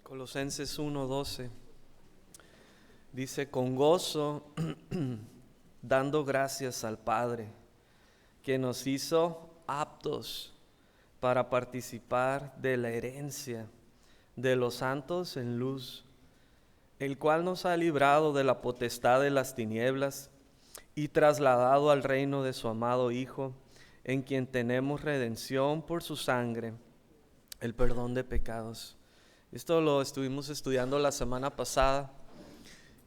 Colosenses 1:12 dice: con gozo, dando gracias al Padre, que nos hizo aptos para participar de la herencia de los santos en luz, el cual nos ha librado de la potestad de las tinieblas y trasladado al reino de su amado Hijo, en quien tenemos redención por su sangre, el perdón de pecados. Esto lo estuvimos estudiando la semana pasada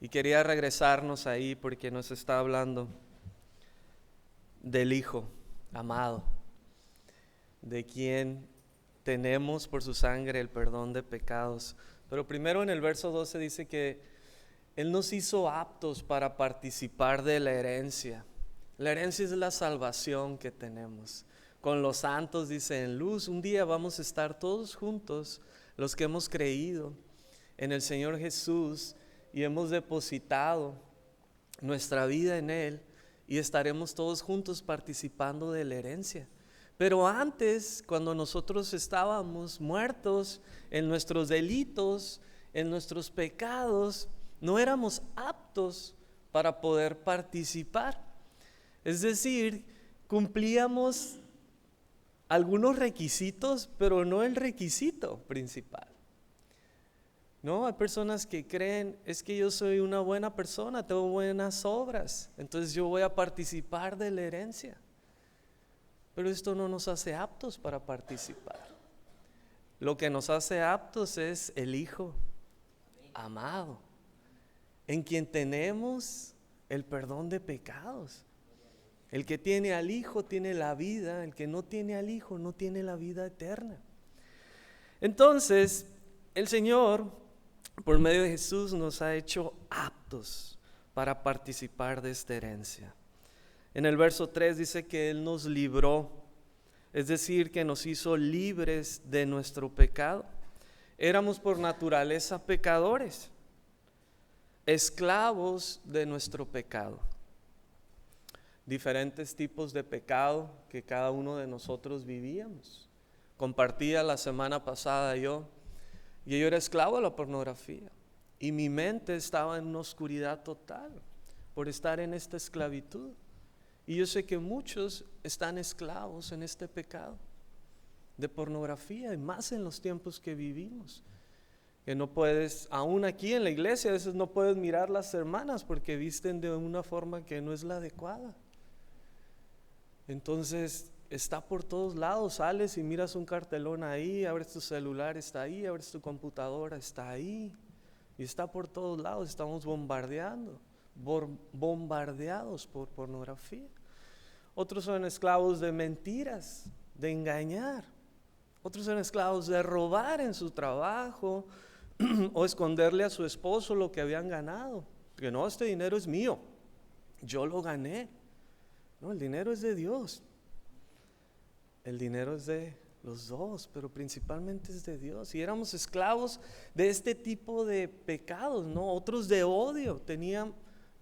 y quería regresarnos ahí porque nos está hablando del Hijo amado, de quien tenemos por su sangre el perdón de pecados. Pero primero en el verso 12 dice que Él nos hizo aptos para participar de la herencia. La herencia es la salvación que tenemos. Con los santos, dice, en luz, un día vamos a estar todos juntos, los que hemos creído en el Señor Jesús y hemos depositado nuestra vida en Él, y estaremos todos juntos participando de la herencia. Pero antes, cuando nosotros estábamos muertos en nuestros delitos, en nuestros pecados, no éramos aptos para poder participar. Es decir, cumplíamos algunos requisitos, pero no el requisito principal. No, hay personas que creen, es que yo soy una buena persona, tengo buenas obras, entonces yo voy a participar de la herencia. Pero esto no nos hace aptos para participar. Lo que nos hace aptos es el Hijo amado, en quien tenemos el perdón de pecados. El que tiene al Hijo tiene la vida, el que no tiene al Hijo no tiene la vida eterna. Entonces, el Señor, por medio de Jesús, nos ha hecho aptos para participar de esta herencia. En el verso 3 dice que Él nos libró, es decir, que nos hizo libres de nuestro pecado. Éramos por naturaleza pecadores, esclavos de nuestro pecado. Diferentes tipos de pecado que cada uno de nosotros vivíamos. Compartía la semana pasada yo era esclavo de la pornografía y mi mente estaba en una oscuridad total por estar en esta esclavitud. Y yo sé que muchos están esclavos en este pecado de pornografía, y más en los tiempos que vivimos. Que no puedes, aún aquí en la iglesia, a veces no puedes mirar las hermanas porque visten de una forma que no es la adecuada. Entonces está por todos lados, sales y miras un cartelón ahí, abres tu celular, está ahí, abres tu computadora, está ahí, y está por todos lados. Estamos bombardeados por pornografía. Otros son esclavos de mentiras, de engañar. Otros son esclavos de robar en su trabajo o esconderle a su esposo lo que habían ganado. Que no, este dinero es mío, yo lo gané. No, el dinero es de Dios. El dinero es de los dos, pero principalmente es de Dios. Y éramos esclavos de este tipo de pecados, ¿no? Otros de odio.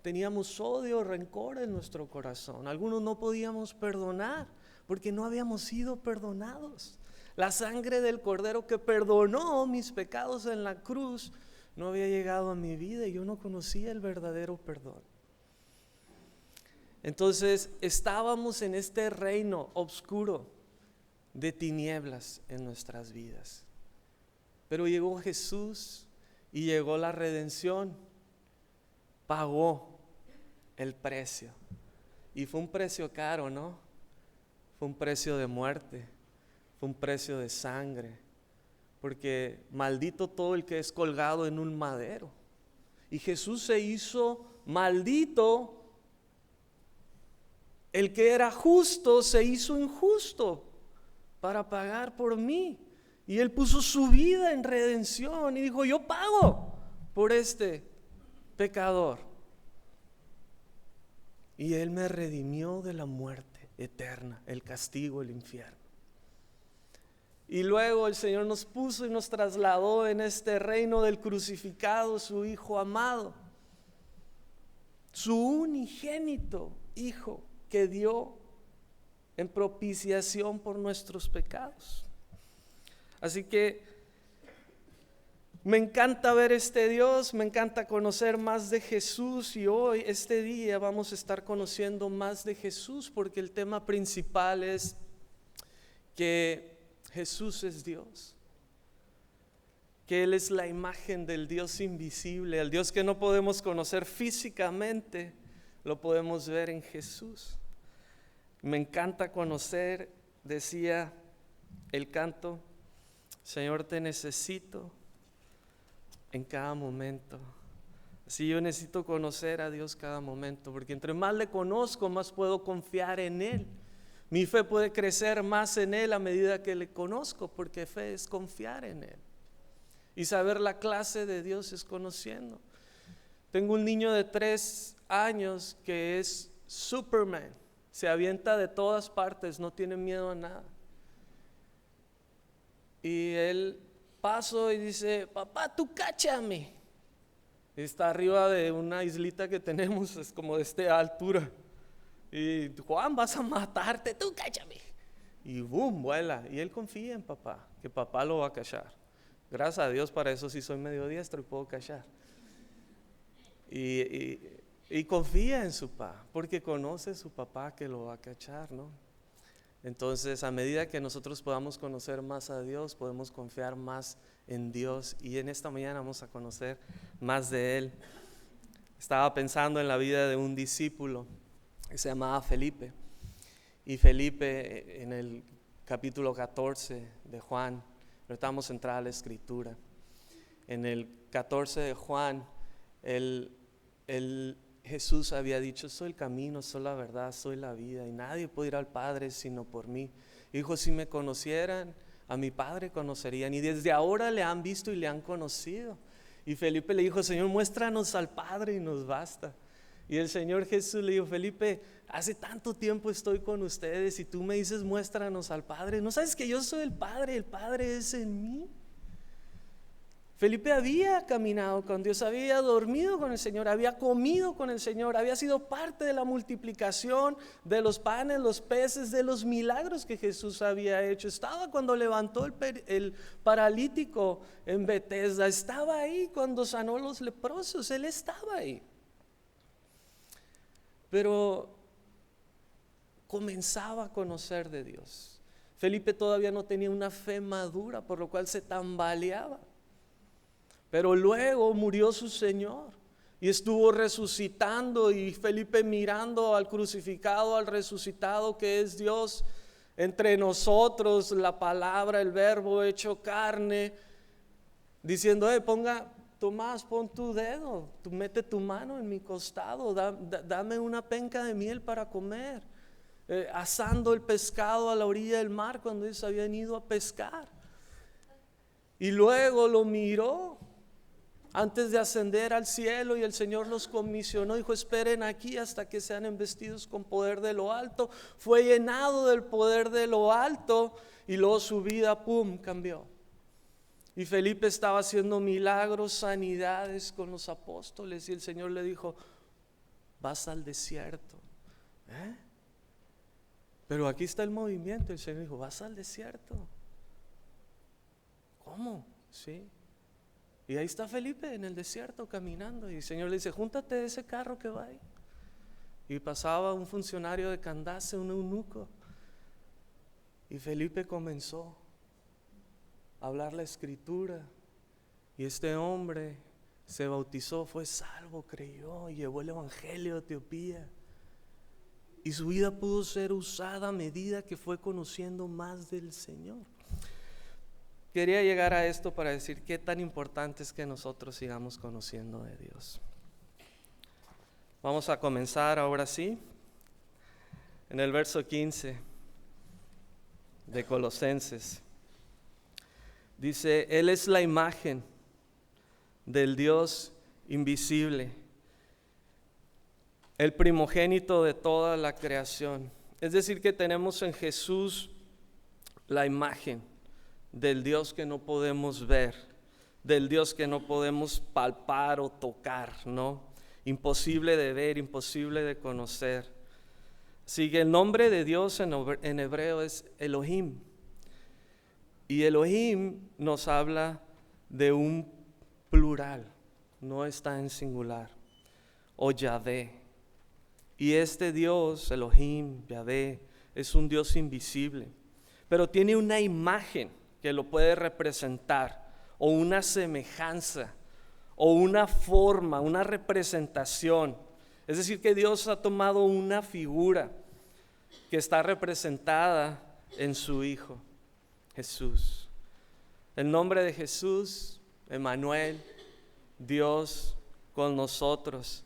Teníamos odio, rencor en nuestro corazón. Algunos no podíamos perdonar porque no habíamos sido perdonados. La sangre del Cordero que perdonó mis pecados en la cruz no había llegado a mi vida y yo no conocía el verdadero perdón. Entonces estábamos en este reino oscuro de tinieblas en nuestras vidas. Pero llegó Jesús y llegó la redención, pagó el precio. Y fue un precio caro, ¿no? Fue un precio de muerte, fue un precio de sangre, porque maldito todo el que es colgado en un madero. Y Jesús se hizo maldito. El que era justo se hizo injusto para pagar por mí. Y Él puso su vida en redención y dijo: yo pago por este pecador. Y Él me redimió de la muerte eterna, el castigo, el infierno. Y luego el Señor nos puso y nos trasladó en este reino del crucificado, su Hijo amado, su unigénito Hijo, que dio en propiciación por nuestros pecados. Así que Me encanta ver este Dios, me encanta conocer más de Jesús y hoy, este día, vamos a estar conociendo más de Jesús porque el tema principal es que Jesús es Dios, que Él es la imagen del Dios invisible, el Dios que no podemos conocer físicamente, lo podemos ver en Jesús. Me encanta conocer, decía el canto, Señor, te necesito en cada momento. Así yo necesito conocer a Dios cada momento, porque entre más le conozco, más puedo confiar en Él. Mi fe puede crecer más en Él a medida que le conozco, porque fe es confiar en Él. Y saber la clase de Dios es conociendo. Tengo un niño de 3 años que es Superman, se avienta de todas partes, no tiene miedo a nada. Y él paso y dice, papá, tú cáchame. Está arriba de una islita que tenemos, es como de esta altura. Y Juan, vas a matarte, tú cáchame. Y boom, vuela. Y él confía en papá, que papá lo va a cachar. Gracias a Dios, para eso sí soy medio diestro y puedo cachar. Y confía en su papá, porque conoce a su papá que lo va a cachar, ¿no? Entonces, a medida que nosotros podamos conocer más a Dios, podemos confiar más en Dios. Y en esta mañana vamos a conocer más de Él. Estaba pensando en la vida de un discípulo que se llamaba Felipe. Y Felipe, en el capítulo 14 de Juan, ahorita vamos a entrar a la escritura. En el 14 de Juan, Jesús había dicho, soy el camino, soy la verdad, soy la vida, y nadie puede ir al Padre sino por mí. Y dijo, si me conocieran, a mi Padre conocerían, y desde ahora le han visto y le han conocido. Y Felipe le dijo, Señor, muéstranos al Padre y nos basta. Y el Señor Jesús le dijo, Felipe, hace tanto tiempo estoy con ustedes y tú me dices, muéstranos al Padre. ¿No sabes que yo soy el Padre es en mí? Felipe había caminado con Dios, había dormido con el Señor, había comido con el Señor, había sido parte de la multiplicación de los panes, los peces, de los milagros que Jesús había hecho. Estaba cuando levantó el paralítico en Betesda, estaba ahí cuando sanó los leprosos, Él estaba ahí. Pero comenzaba a conocer de Dios. Felipe todavía no tenía una fe madura, por lo cual se tambaleaba. Pero luego murió su Señor y estuvo resucitando, y Felipe mirando al crucificado, al resucitado que es Dios entre nosotros, la palabra, el verbo hecho carne, diciendo, Tomás, pon tu dedo, tú mete tu mano en mi costado, dame una penca de miel para comer. Asando el pescado a la orilla del mar cuando ellos habían ido a pescar. Y luego lo miró antes de ascender al cielo, y el Señor los comisionó, dijo, esperen aquí hasta que sean embestidos con poder de lo alto. Fue llenado del poder de lo alto y luego su vida, cambió. Y Felipe estaba haciendo milagros, sanidades con los apóstoles, y el Señor le dijo, vas al desierto. Pero aquí está el movimiento. El Señor dijo, vas al desierto. ¿Cómo? Sí. Y ahí está Felipe en el desierto caminando, y el Señor le dice, júntate de ese carro que va ahí. Y pasaba un funcionario de Candace, un eunuco, y Felipe comenzó a hablar la escritura, y este hombre se bautizó, fue salvo, creyó y llevó el evangelio a Etiopía, y su vida pudo ser usada a medida que fue conociendo más del Señor. Quería llegar a esto para decir qué tan importante es que nosotros sigamos conociendo de Dios. Vamos a comenzar ahora sí en el verso 15 de Colosenses. Dice, Él es la imagen del Dios invisible, el primogénito de toda la creación. Es decir, que tenemos en Jesús la imagen del Dios que no podemos ver, del Dios que no podemos palpar o tocar, ¿no? Imposible de ver, imposible de conocer. Así que el nombre de Dios en hebreo es Elohim. Y Elohim nos habla de un plural, no está en singular. O Yahvé. Y este Dios, Elohim, Yahvé, es un Dios invisible, pero tiene una imagen que lo puede representar, o una semejanza, o una forma, una representación. Es decir, que Dios ha tomado una figura que está representada en su Hijo, Jesús. El nombre de Jesús, Emmanuel, Dios con nosotros.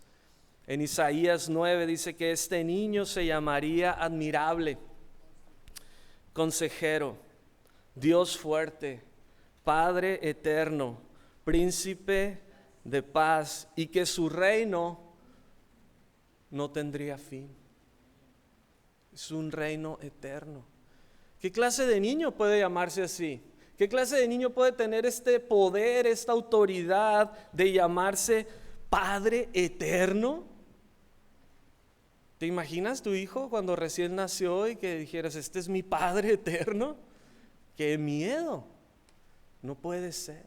En Isaías 9 dice que este niño se llamaría admirable, consejero, Dios fuerte, Padre eterno, príncipe de paz, y que su reino no tendría fin. Es un reino eterno. ¿Qué clase de niño puede llamarse así? ¿Qué clase de niño puede tener este poder, esta autoridad de llamarse Padre eterno? ¿Te imaginas tu hijo cuando recién nació y que dijeras, este es mi Padre eterno? ¡Qué miedo! No puede ser.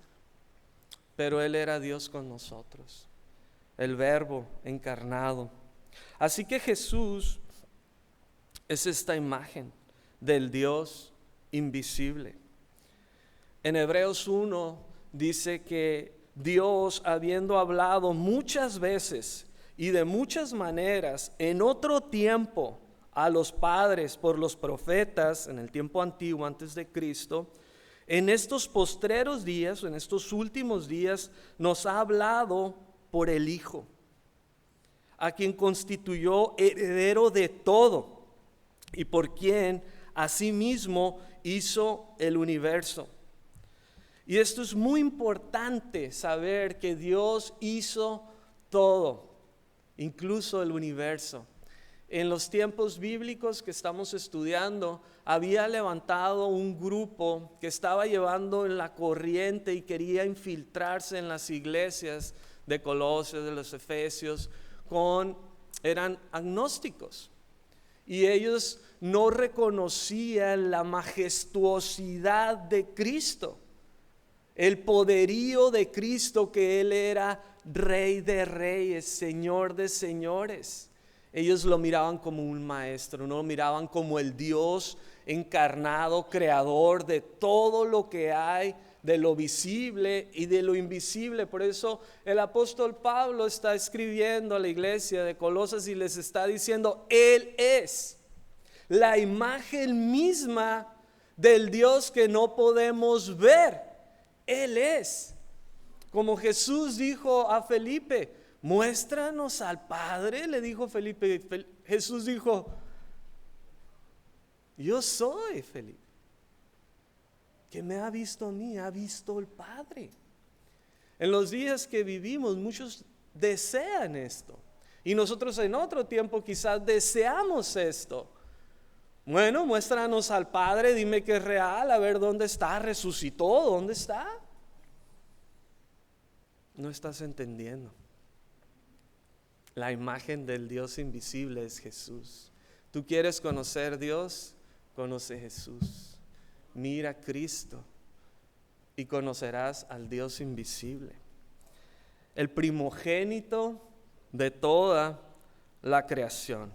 Pero Él era Dios con nosotros, el Verbo encarnado. Así que Jesús es esta imagen del Dios invisible. En Hebreos 1 dice que Dios, habiendo hablado muchas veces y de muchas maneras en otro tiempo a los padres por los profetas en el tiempo antiguo antes de Cristo, en estos postreros días, en estos últimos días, nos ha hablado por el Hijo, a quien constituyó heredero de todo y por quien asimismo hizo el universo. Y esto es muy importante, saber que Dios hizo todo, incluso el universo. En los tiempos bíblicos que estamos estudiando, había levantado un grupo que estaba llevando en la corriente y quería infiltrarse en las iglesias de Colosas, de los Efesios, eran agnósticos. Y ellos no reconocían la majestuosidad de Cristo, el poderío de Cristo, que Él era Rey de reyes, Señor de señores. Ellos lo miraban como un maestro, no lo miraban como el Dios encarnado, creador de todo lo que hay, de lo visible y de lo invisible. Por eso el apóstol Pablo está escribiendo a la iglesia de Colosas y les está diciendo, Él es la imagen misma del Dios que no podemos ver. Él es. Como Jesús dijo a Felipe, muéstranos al Padre, le dijo Felipe. Jesús dijo, yo soy Felipe. Que me ha visto a mí, ha visto al Padre. En los días que vivimos, muchos desean esto. Y nosotros en otro tiempo quizás deseamos esto. Bueno, muéstranos al Padre, dime que es real, a ver dónde está, resucitó, ¿dónde está? No estás entendiendo. La imagen del Dios invisible es Jesús. ¿Tú quieres conocer a Dios? Conoce a Jesús. Mira a Cristo y conocerás al Dios invisible. El primogénito de toda la creación.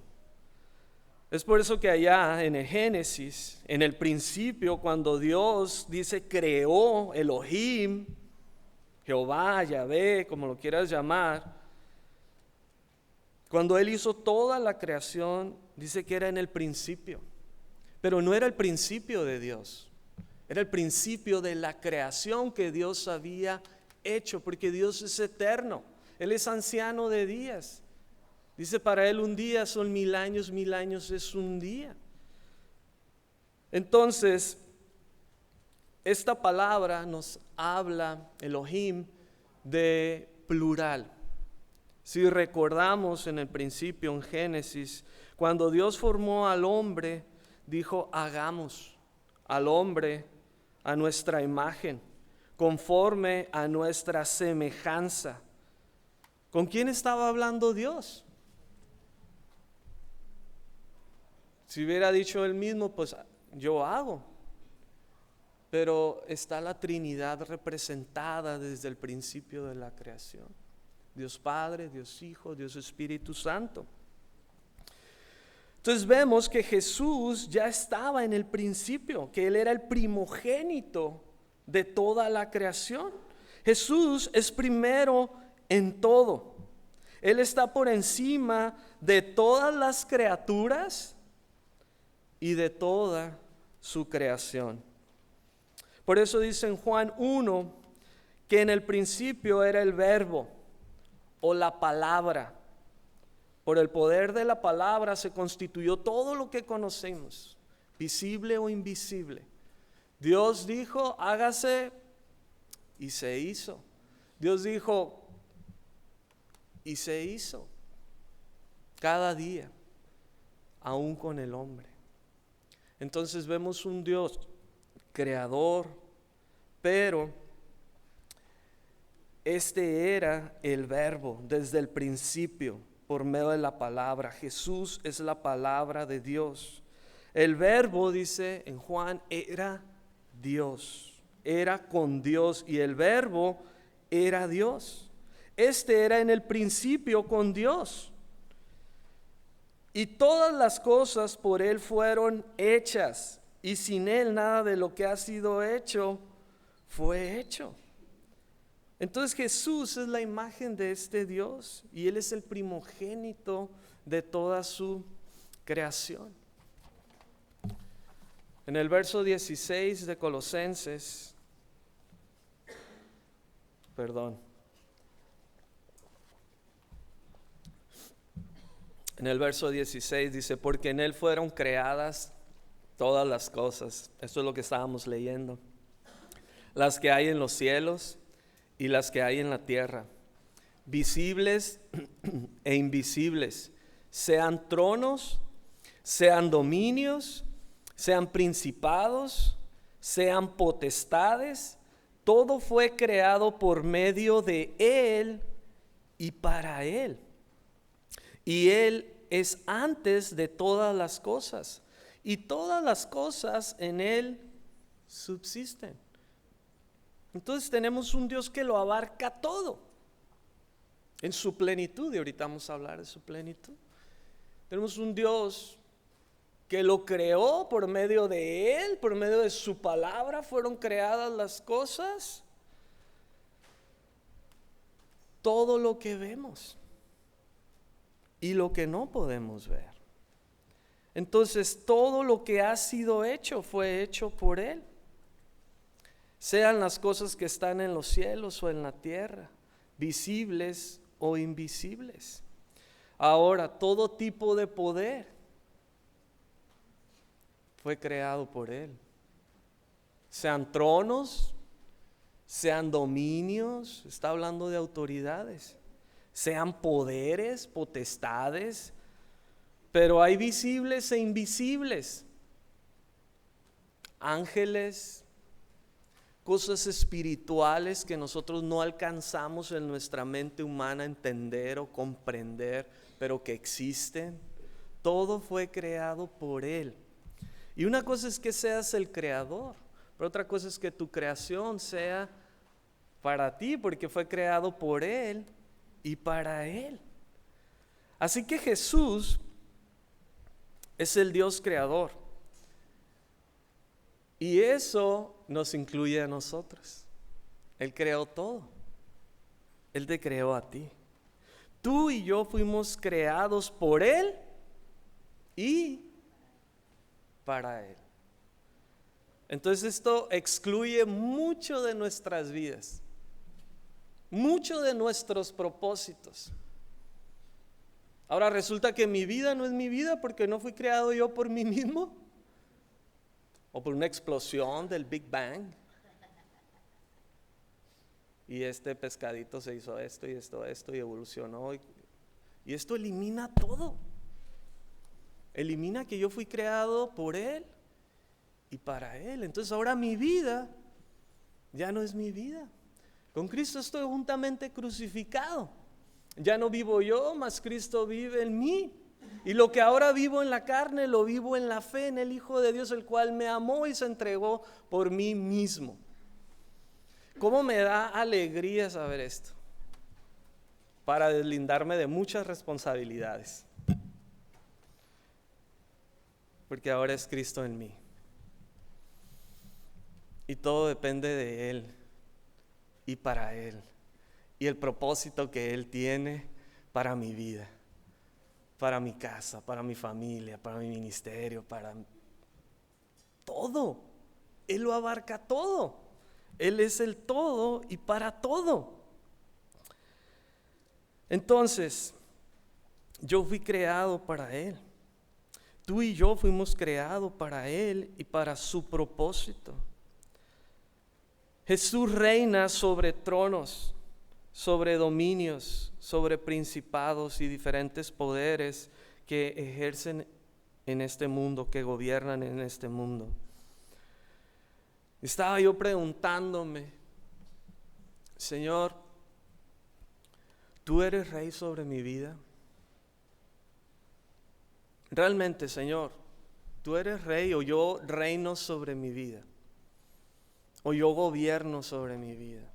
Es por eso que allá en el Génesis, en el principio, cuando Dios dice creó, Elohim, Jehová, Yahvé, como lo quieras llamar, cuando Él hizo toda la creación, dice que era en el principio, pero no era el principio de Dios, era el principio de la creación que Dios había hecho, porque Dios es eterno, Él es anciano de días. Dice, para Él un día son 1000 años es un día. Entonces, esta palabra nos habla, Elohim, de plural. Si recordamos en el principio, en Génesis, cuando Dios formó al hombre, dijo, hagamos al hombre a nuestra imagen, conforme a nuestra semejanza. ¿Con quién estaba hablando Dios? Si hubiera dicho Él mismo, pues yo hago. pero está la Trinidad representada desde el principio de la creación. Dios Padre, Dios Hijo, Dios Espíritu Santo. Entonces vemos que Jesús ya estaba en el principio, que Él era el primogénito de toda la creación. Jesús es primero en todo. Él está por encima de todas las criaturas y de toda su creación. Por eso dice en Juan 1 que en el principio era el verbo o la palabra. Por el poder de la palabra se constituyó todo lo que conocemos, visible o invisible. Dios dijo, hágase, y se hizo. Dios dijo, y se hizo. Cada día, aún con el hombre. Entonces vemos un Dios creador, pero este era el verbo desde el principio. Por medio de la palabra. Jesús es la palabra de Dios. El verbo, dice en Juan, era Dios. Era con Dios y el verbo era Dios. Este era en el principio con Dios. Y todas las cosas por Él fueron hechas. Y sin Él nada de lo que ha sido hecho fue hecho. Entonces Jesús es la imagen de este Dios y Él es el primogénito de toda su creación. En el verso 16 de Colosenses, en el verso 16 dice, porque en Él fueron creadas todas las cosas. Esto es lo que estábamos leyendo. Las que hay en los cielos y las que hay en la tierra, visibles e invisibles, sean tronos, sean dominios, sean principados, sean potestades, todo fue creado por medio de Él y para Él. Y Él es antes de todas las cosas, y todas las cosas en Él subsisten. Entonces tenemos un Dios que lo abarca todo en su plenitud, y ahorita vamos a hablar de su plenitud. Tenemos un Dios que lo creó por medio de Él, por medio de su palabra fueron creadas las cosas, todo lo que vemos y lo que no podemos ver. Entonces todo lo que ha sido hecho fue hecho por Él. Sean las cosas que están en los cielos o en la tierra, visibles o invisibles. Ahora, todo tipo de poder fue creado por Él. Sean tronos, sean dominios, está hablando de autoridades, sean poderes, potestades, pero hay visibles e invisibles. Ángeles, cosas espirituales que nosotros no alcanzamos en nuestra mente humana a entender o comprender, pero que existen. Todo fue creado por Él. Y una cosa es que seas el creador, pero otra cosa es que tu creación sea para ti, porque fue creado por Él y para Él. Así que Jesús es el Dios creador. Y eso nos incluye a nosotros. Él creó todo. Él te creó a ti. Tú y yo fuimos creados por Él y para Él. Entonces esto excluye mucho de nuestras vidas, mucho de nuestros propósitos. Ahora resulta que mi vida no es mi vida porque no fui creado yo por mí mismo, o por una explosión del Big Bang. Y este pescadito se hizo esto y esto y evolucionó. Y esto elimina todo. Elimina que yo fui creado por Él y para Él. Entonces ahora mi vida ya no es mi vida. Con Cristo estoy juntamente crucificado. Ya no vivo yo, mas Cristo vive en mí. Y lo que ahora vivo en la carne, lo vivo en la fe en el Hijo de Dios, el cual me amó y se entregó por mí mismo. ¿Cómo me da alegría saber esto? Para deslindarme de muchas responsabilidades. Porque ahora es Cristo en mí. Y todo depende de Él y para Él. Y el propósito que Él tiene para mi vida, para mi casa, para mi familia, para mi ministerio, para todo. Él lo abarca todo. Él es el todo y para todo. Entonces, yo fui creado para Él. Tú y yo fuimos creados para Él y para su propósito. Jesús reina sobre tronos, sobre dominios, sobre principados y diferentes poderes que ejercen en este mundo, que gobiernan en este mundo. Estaba yo preguntándome, Señor, ¿tú eres rey sobre mi vida? Realmente, Señor, ¿tú eres rey o yo reino sobre mi vida? ¿O yo gobierno sobre mi vida?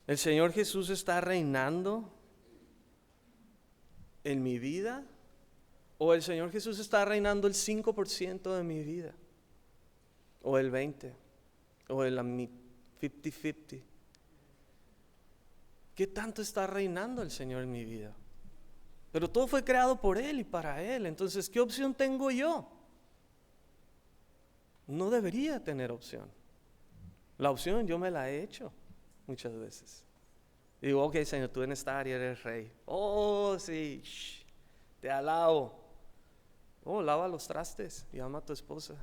¿El Señor Jesús está reinando en mi vida? ¿O el Señor Jesús está reinando el 5% de mi vida? ¿O el 20%? ¿O el 50-50? ¿Qué tanto está reinando el Señor en mi vida? Pero todo fue creado por Él y para Él. Entonces, ¿qué opción tengo yo? No debería tener opción. La opción yo me la he hecho muchas veces. Y digo, ok, Señor, tú en esta área eres rey. Oh, sí, te alabo. Oh, lava los trastes y ama a tu esposa.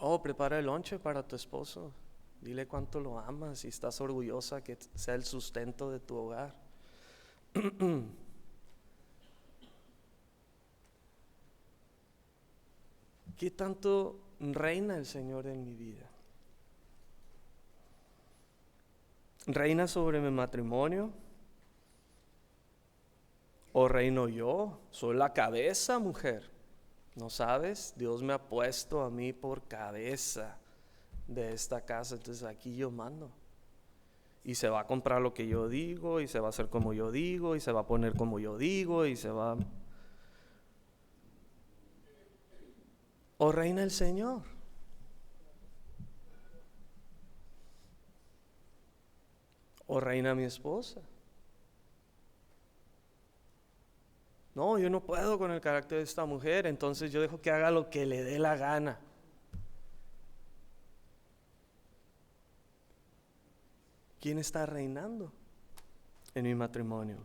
Oh, prepara el lonche para tu esposo. Dile cuánto lo amas y estás orgullosa que sea el sustento de tu hogar. ¿Qué tanto reina el Señor en mi vida? ¿Reina sobre mi matrimonio? ¿O reino yo? Soy la cabeza, mujer. ¿No sabes? Dios me ha puesto a mí por cabeza de esta casa, entonces aquí yo mando. Y se va a comprar lo que yo digo, y se va a hacer como yo digo, y se va a poner como yo digo, y se va... ¿O reina el Señor? ¿O reina mi esposa? No, yo no puedo con el carácter de esta mujer, entonces yo dejo que haga lo que le dé la gana. ¿Quién está reinando en mi matrimonio?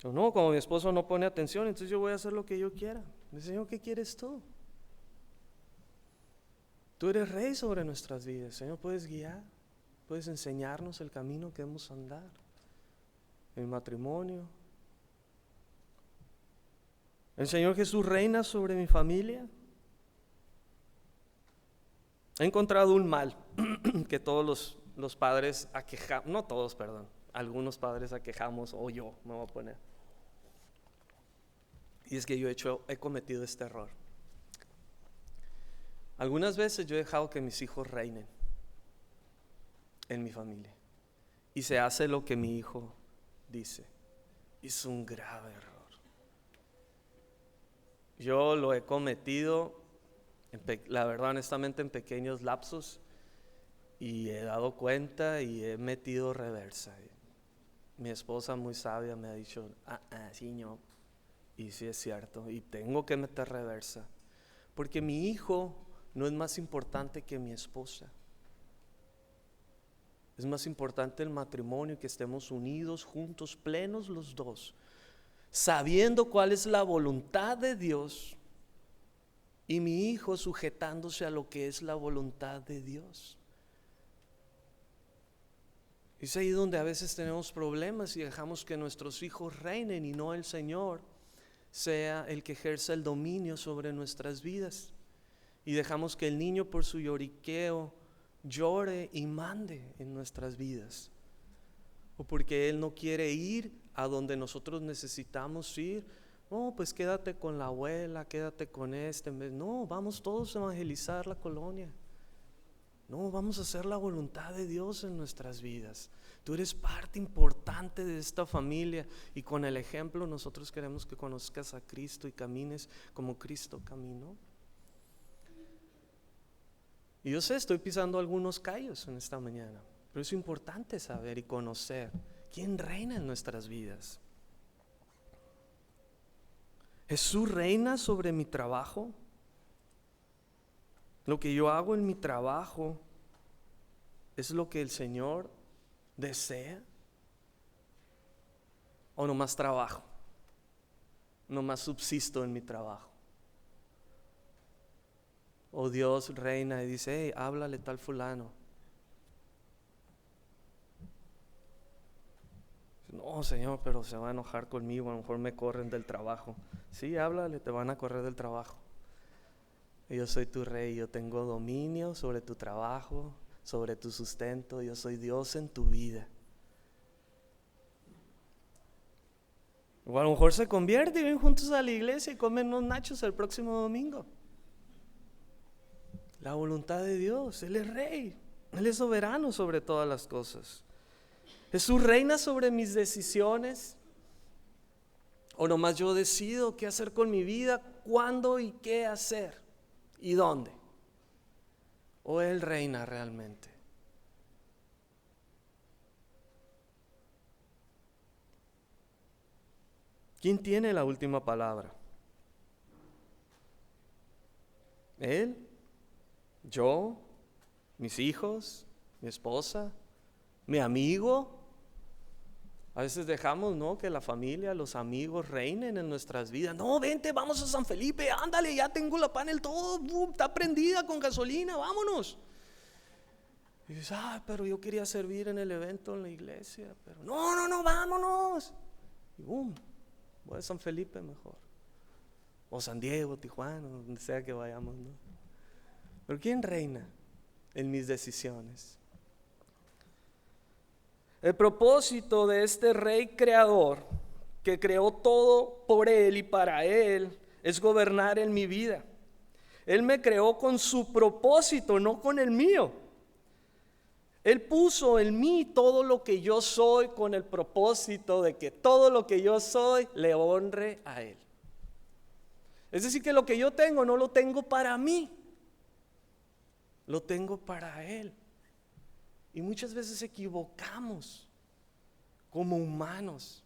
O no, como mi esposo no pone atención, entonces yo voy a hacer lo que yo quiera. Señor, ¿qué quieres tú? Tú eres rey sobre nuestras vidas. Señor, puedes guiar, puedes enseñarnos el camino que debemos andar en mi matrimonio. El Señor Jesús reina sobre mi familia. He encontrado un mal que todos los padres aquejamos, no todos, perdón, algunos padres aquejamos, o yo me voy a poner. Y es que yo he cometido este error. Algunas veces yo he dejado que mis hijos reinen en mi familia. Y se hace lo que mi hijo dice. Es un grave error. Yo lo he cometido, la verdad, honestamente, en pequeños lapsos. Y he dado cuenta y he metido reversa. Mi esposa muy sabia me ha dicho, sí, no. Y sí es cierto, y tengo que meter reversa. Porque mi hijo no es más importante que mi esposa. Es más importante el matrimonio, que estemos unidos, juntos, plenos los dos, sabiendo cuál es la voluntad de Dios, y mi hijo sujetándose a lo que es la voluntad de Dios. Es ahí donde a veces tenemos problemas y dejamos que nuestros hijos reinen y no el Señor sea el que ejerza el dominio sobre nuestras vidas. Y dejamos que el niño, por su lloriqueo, llore y mande en nuestras vidas, o porque Él no quiere ir a donde nosotros necesitamos ir. No, pues quédate con la abuela, quédate con este. No, vamos todos a evangelizar la colonia. No, vamos a hacer la voluntad de Dios en nuestras vidas. Tú eres parte importante de esta familia, y con el ejemplo nosotros queremos que conozcas a Cristo y camines como Cristo caminó. Y yo sé, estoy pisando algunos callos en esta mañana, pero es importante saber y conocer quién reina en nuestras vidas. Jesús reina sobre mi trabajo. Lo que yo hago en mi trabajo es lo que el Señor desea. O nomás trabajo, nomás subsisto en mi trabajo. O Dios reina y dice: hey, háblale tal fulano. No, Señor, pero se va a enojar conmigo, a lo mejor me corren del trabajo. Sí, háblale, te van a correr del trabajo. Yo soy tu rey, yo tengo dominio sobre tu trabajo, sobre tu sustento. Yo soy Dios en tu vida. O a lo mejor se convierte y ven juntos a la iglesia y comen unos nachos el próximo domingo. La voluntad de Dios, Él es rey, Él es soberano sobre todas las cosas. Jesús reina sobre mis decisiones. O nomás yo decido qué hacer con mi vida, cuándo y qué hacer y dónde. O Él reina realmente. ¿Quién tiene la última palabra? ¿Él? ¿Yo? ¿Mis hijos? ¿Mi esposa? ¿Mi amigo? A veces dejamos, ¿no?, que la familia, los amigos reinen en nuestras vidas. No, vente, vamos a San Felipe, ándale, ya tengo la panel todo, está prendida con gasolina, vámonos. Y dices: pero yo quería servir en el evento en la iglesia. Pero no, vámonos. Y voy a San Felipe mejor. O San Diego, Tijuana, donde sea que vayamos, ¿no? Pero ¿quién reina en mis decisiones? El propósito de este Rey creador, que creó todo por Él y para Él, es gobernar en mi vida. Él me creó con su propósito, no con el mío. Él puso en mí todo lo que yo soy con el propósito de que todo lo que yo soy le honre a Él. Es decir, que lo que yo tengo no lo tengo para mí, lo tengo para Él. Y muchas veces equivocamos como humanos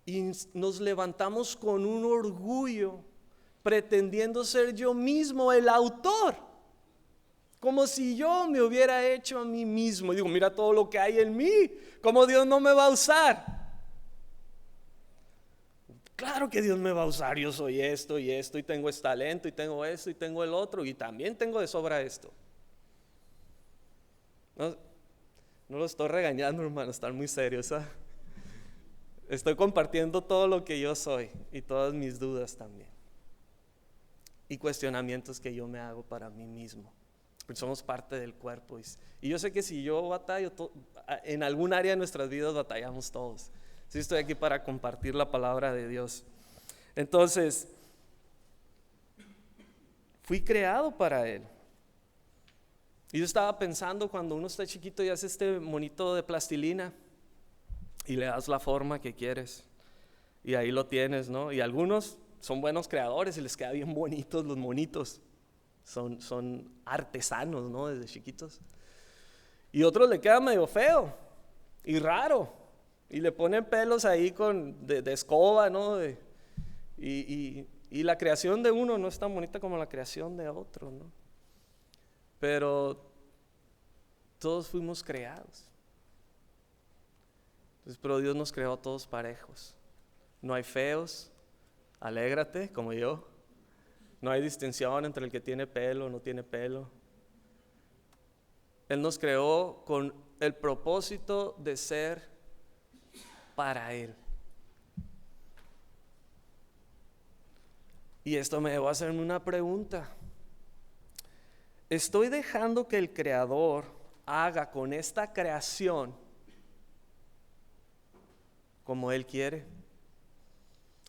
y nos levantamos con un orgullo, pretendiendo ser yo mismo el autor, como si yo me hubiera hecho a mí mismo. Y digo: mira todo lo que hay en mí, ¿cómo Dios no me va a usar? Claro que Dios me va a usar, yo soy esto y esto, y tengo este talento, y tengo esto y tengo el otro, y también tengo de sobra esto. No lo estoy regañando, hermano, están muy serios, ¿eh? Estoy compartiendo todo lo que yo soy y todas mis dudas también, y cuestionamientos que yo me hago para mí mismo, porque somos parte del cuerpo. Y yo sé que si yo batallo, en algún área de nuestras vidas batallamos todos. Sí, estoy aquí para compartir la palabra de Dios. Entonces, fui creado para Él. Y yo estaba pensando, cuando uno está chiquito y hace este monito de plastilina y le das la forma que quieres, y ahí lo tienes, ¿no? Y algunos son buenos creadores y les queda bien bonitos los monitos. Son artesanos, ¿no?, desde chiquitos. Y otros le queda medio feo y raro, y le ponen pelos ahí de escoba, ¿no? Y la creación de uno no es tan bonita como la creación de otro, ¿no? Pero todos fuimos creados. Entonces, pero Dios nos creó a todos parejos. No hay feos, alégrate como yo. No hay distinción entre el que tiene pelo o no tiene pelo. Él nos creó con el propósito de ser para Él. Y esto me llevó a hacerme una pregunta. Estoy dejando que el Creador haga con esta creación como Él quiere.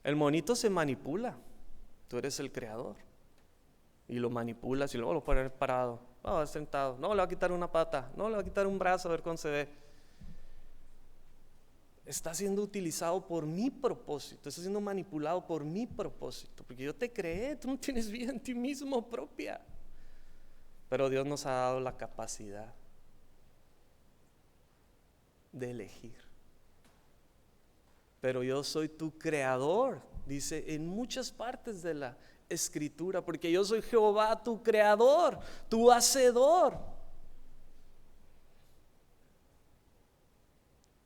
El monito se manipula. Tú eres el Creador. Y lo manipulas y luego lo pones parado. Sentado. No, le va a quitar una pata. No, le va a quitar un brazo a ver cómo se ve. Está siendo utilizado por mi propósito. Está siendo manipulado por mi propósito. Porque yo te creé. Tú no tienes vida en ti mismo propia. Pero Dios nos ha dado la capacidad de elegir. Pero yo soy tu creador, dice en muchas partes de la Escritura, porque yo soy Jehová tu creador, tu hacedor.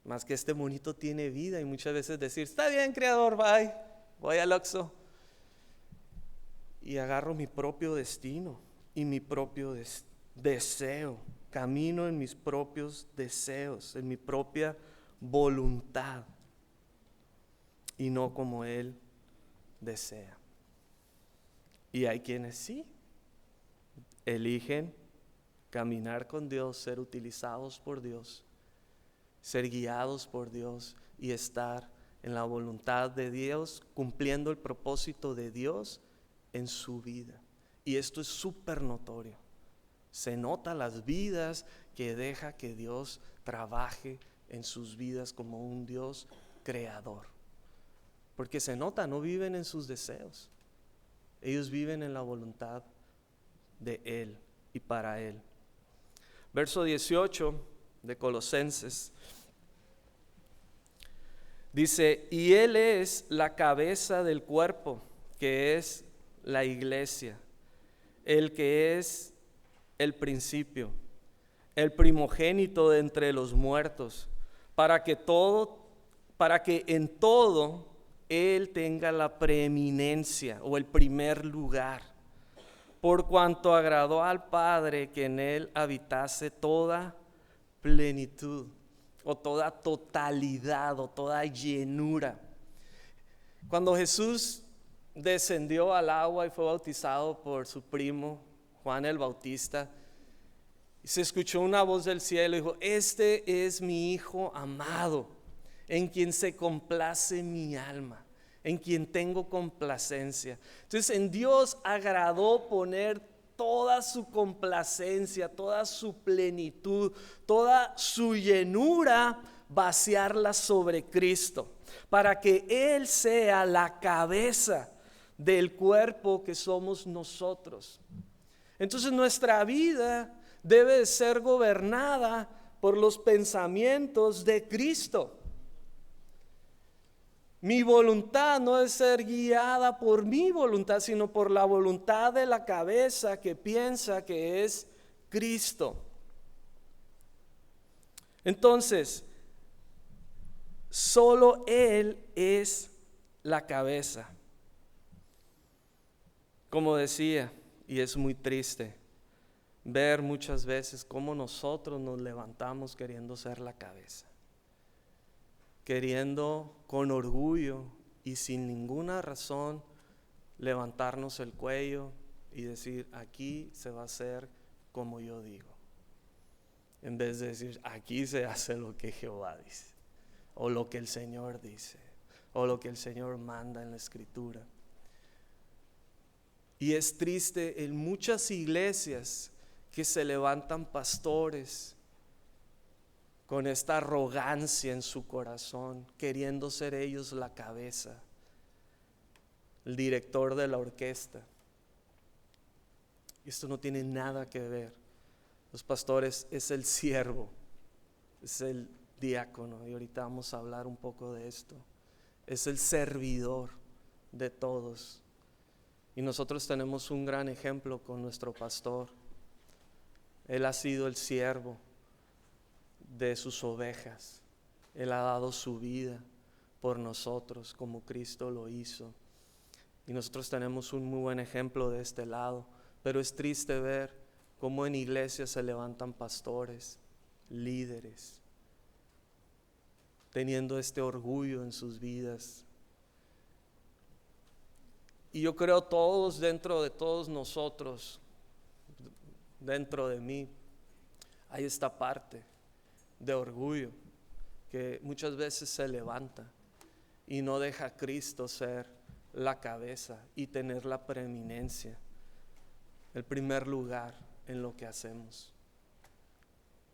Más que este monito tiene vida y muchas veces decir, está bien creador, bye, voy al Oxxo y agarro mi propio destino y mi propio deseo, camino en mis propios deseos, en mi propia voluntad y no como Él desea. Y hay quienes sí eligen caminar con Dios, ser utilizados por Dios, ser guiados por Dios y estar en la voluntad de Dios, cumpliendo el propósito de Dios en su vida. Y esto es súper notorio. Se nota las vidas que deja que Dios trabaje en sus vidas como un Dios creador. Porque se nota, no viven en sus deseos. Ellos viven en la voluntad de Él y para Él. Verso 18 de Colosenses dice, y Él es la cabeza del cuerpo, que es la iglesia, el que es el principio, el primogénito de entre los muertos, para que en todo Él tenga la preeminencia o el primer lugar, por cuanto agradó al Padre que en Él habitase toda plenitud, o toda totalidad, o toda llenura. Cuando Jesús descendió al agua y fue bautizado por su primo Juan el Bautista, se escuchó una voz del cielo y dijo, este es mi Hijo amado, en quien se complace mi alma, en quien tengo complacencia. Entonces en Dios agradó poner toda su complacencia, toda su plenitud, toda su llenura, vaciarla sobre Cristo, para que Él sea la cabeza del cuerpo que somos nosotros. Entonces nuestra vida debe ser gobernada por los pensamientos de Cristo. Mi voluntad no debe ser guiada por mi voluntad, sino por la voluntad de la cabeza que piensa que es Cristo. Entonces, solo Él es la cabeza. Como decía, y es muy triste ver muchas veces cómo nosotros nos levantamos queriendo ser la cabeza, queriendo con orgullo y sin ninguna razón levantarnos el cuello y decir, aquí se va a hacer como yo digo, en vez de decir, aquí se hace lo que Jehová dice, o lo que el Señor dice, o lo que el Señor manda en la Escritura. Y es triste en muchas iglesias que se levantan pastores con esta arrogancia en su corazón, queriendo ser ellos la cabeza, el director de la orquesta. Y esto no tiene nada que ver. Los pastores es el siervo, es el diácono, y ahorita vamos a hablar un poco de esto. Es el servidor de todos. Y nosotros tenemos un gran ejemplo con nuestro pastor. Él ha sido el siervo de sus ovejas. Él ha dado su vida por nosotros como Cristo lo hizo. Y nosotros tenemos un muy buen ejemplo de este lado. Pero es triste ver cómo en iglesias se levantan pastores, líderes, teniendo este orgullo en sus vidas. Y yo creo todos, dentro de todos nosotros, dentro de mí hay esta parte de orgullo que muchas veces se levanta y no deja a Cristo ser la cabeza y tener la preeminencia, el primer lugar en lo que hacemos.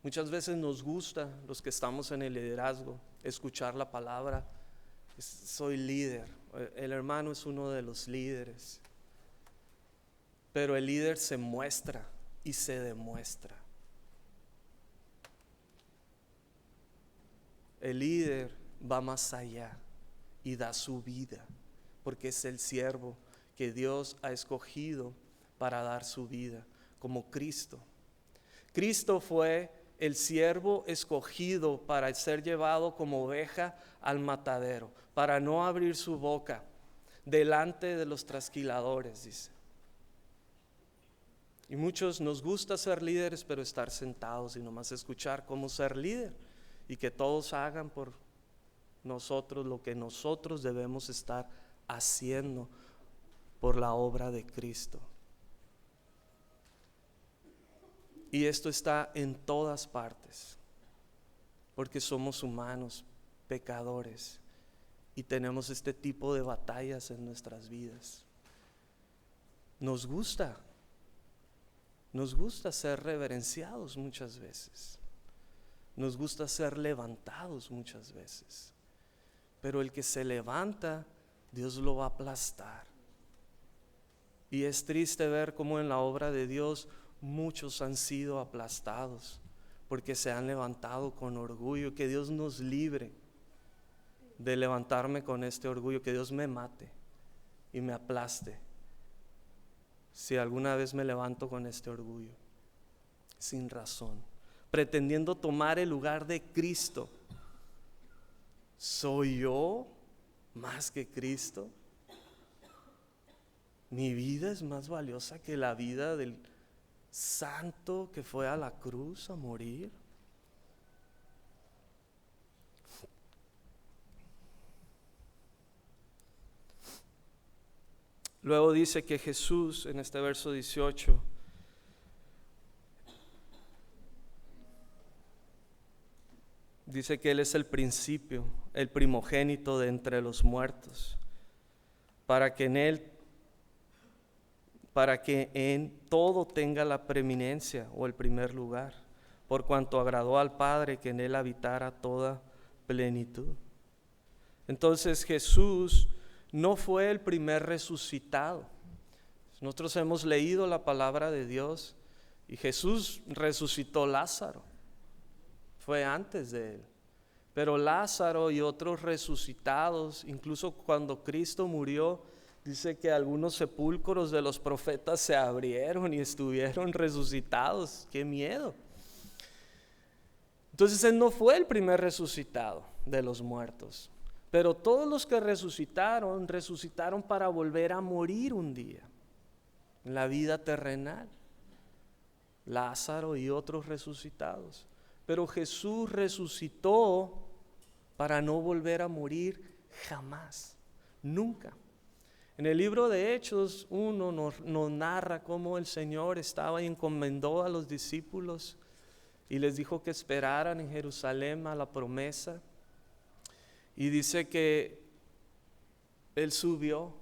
Muchas veces nos gusta, los que estamos en el liderazgo, escuchar la palabra, soy líder, el hermano es uno de los líderes, pero el líder se muestra y se demuestra. El líder va más allá y da su vida, porque es el siervo que Dios ha escogido para dar su vida, como Cristo. Cristo fue el siervo escogido para ser llevado como oveja al matadero, para no abrir su boca delante de los trasquiladores, dice. Y muchos nos gusta ser líderes, pero estar sentados y nomás escuchar cómo ser líder y que todos hagan por nosotros lo que nosotros debemos estar haciendo por la obra de Cristo. Y esto está en todas partes, porque somos humanos, pecadores, y tenemos este tipo de batallas en nuestras vidas. Nos gusta ser reverenciados muchas veces, nos gusta ser levantados muchas veces, pero el que se levanta, Dios lo va a aplastar. Y es triste ver cómo en la obra de Dios muchos han sido aplastados porque se han levantado con orgullo. Que Dios nos libre de levantarme con este orgullo, que Dios me mate y me aplaste si alguna vez me levanto con este orgullo sin razón, pretendiendo tomar el lugar de Cristo. ¿Soy yo más que Cristo? Mi vida es más valiosa que la vida del santo que fue a la cruz a morir. Luego dice que Jesús, en este verso 18, dice que Él es el principio, el primogénito de entre los muertos, para que en todo tenga la preeminencia o el primer lugar, por cuanto agradó al Padre que en Él habitara toda plenitud. Entonces Jesús no fue el primer resucitado. Nosotros hemos leído la palabra de Dios y Jesús resucitó Lázaro, fue antes de Él. Pero Lázaro y otros resucitados, incluso cuando Cristo murió, dice que algunos sepulcros de los profetas se abrieron y estuvieron resucitados. ¡Qué miedo! Entonces Él no fue el primer resucitado de los muertos, pero todos los que resucitaron para volver a morir un día en la vida terrenal. Lázaro y otros resucitados. Pero Jesús resucitó para no volver a morir jamás, nunca. En el libro de Hechos 1 nos narra cómo el Señor estaba y encomendó a los discípulos y les dijo que esperaran en Jerusalén a la promesa. Y dice que Él subió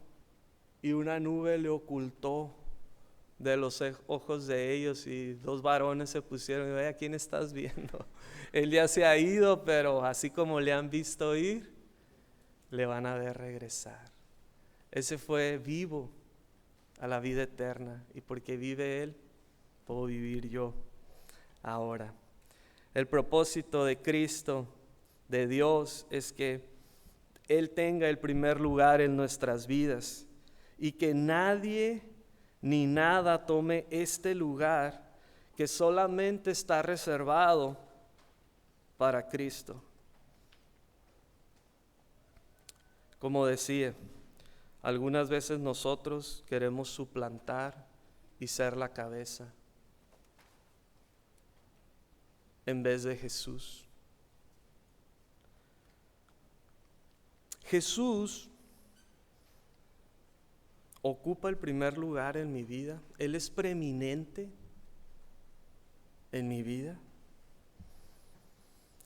y una nube le ocultó de los ojos de ellos y dos varones se pusieron y ve, ¿a quién estás viendo? Él ya se ha ido, pero así como le han visto ir, le van a ver regresar. Ese fue vivo a la vida eterna y porque vive Él, puedo vivir yo ahora. El propósito de Cristo, de Dios, es que Él tenga el primer lugar en nuestras vidas y que nadie ni nada tome este lugar que solamente está reservado para Cristo. Como decía, algunas veces nosotros queremos suplantar y ser la cabeza en vez de Jesús. Jesús ocupa el primer lugar en mi vida. Él es preeminente en mi vida?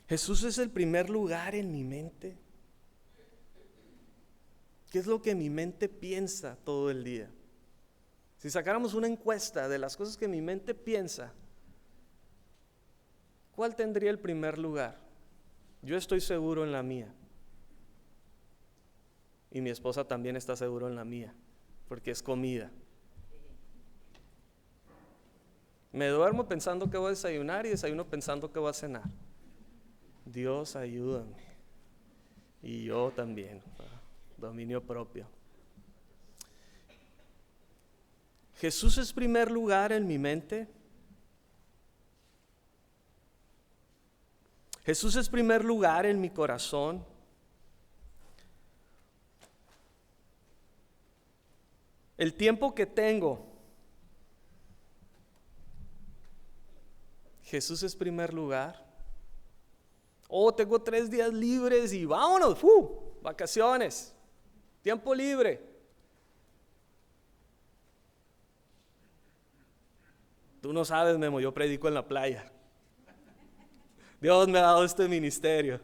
Jesús es el primer lugar en mi mente. ¿Qué es lo que mi mente piensa todo el día? Si sacáramos una encuesta de las cosas que mi mente piensa, ¿cuál tendría el primer lugar? Yo estoy seguro en la mía. Y mi esposa también está seguro en la mía, porque es comida. Me duermo pensando que voy a desayunar y desayuno pensando que voy a cenar. Dios, ayúdame. Y yo también, dominio propio. Jesús es primer lugar en mi mente. Jesús es primer lugar en mi corazón. El tiempo que tengo, Jesús es primer lugar. Oh, tengo 3 días libres y vámonos, vacaciones, tiempo libre. Tú no sabes, Memo, yo predico en la playa. Dios me ha dado este ministerio.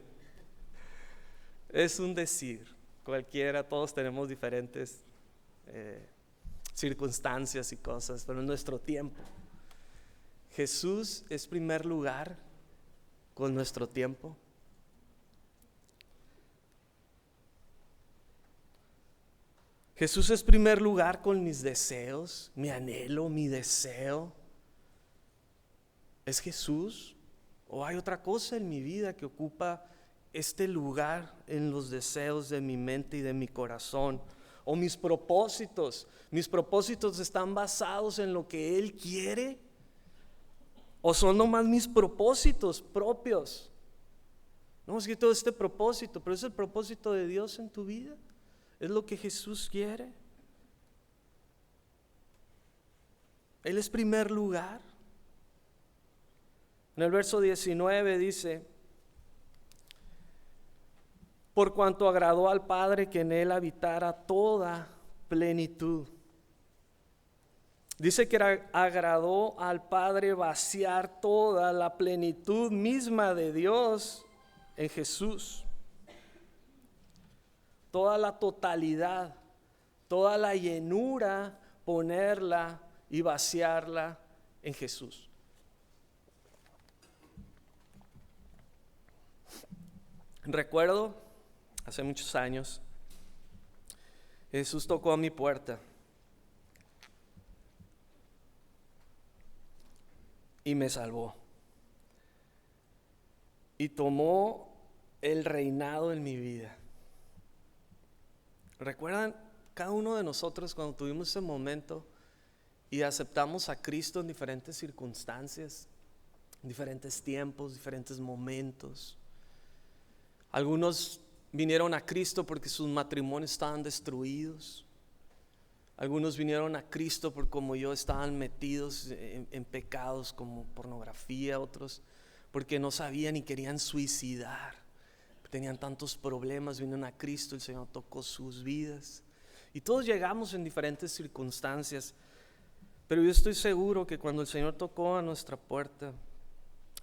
Es un decir, cualquiera, todos tenemos diferentes circunstancias y cosas, pero en nuestro tiempo. Jesús es primer lugar con nuestro tiempo. Jesús es primer lugar con mis deseos, mi anhelo, mi deseo. ¿Es Jesús? ¿O hay otra cosa en mi vida que ocupa este lugar en los deseos de mi mente y de mi corazón? ¿O mis propósitos? ¿Mis propósitos están basados en lo que Él quiere? ¿O son nomás mis propósitos propios? No, es que todo este propósito, pero es el propósito de Dios en tu vida. ¿Es lo que Jesús quiere? Él es primer lugar. En el verso 19 dice: por cuanto agradó al Padre que en Él habitara toda plenitud. Dice que agradó al Padre vaciar toda la plenitud misma de Dios en Jesús. Toda la totalidad, toda la llenura, ponerla y vaciarla en Jesús. Recuerdo, hace muchos años, Jesús tocó a mi puerta y me salvó. Y tomó el reinado en mi vida. ¿Recuerdan cada uno de nosotros cuando tuvimos ese momento y aceptamos a Cristo en diferentes circunstancias, en diferentes tiempos, diferentes momentos? Algunos vinieron a Cristo porque sus matrimonios estaban destruidos. Algunos vinieron a Cristo porque, como yo, estaban metidos en pecados como pornografía. Otros porque no sabían y querían suicidar. Tenían tantos problemas, vinieron a Cristo, el Señor tocó sus vidas. Y todos llegamos en diferentes circunstancias. Pero yo estoy seguro que cuando el Señor tocó a nuestra puerta,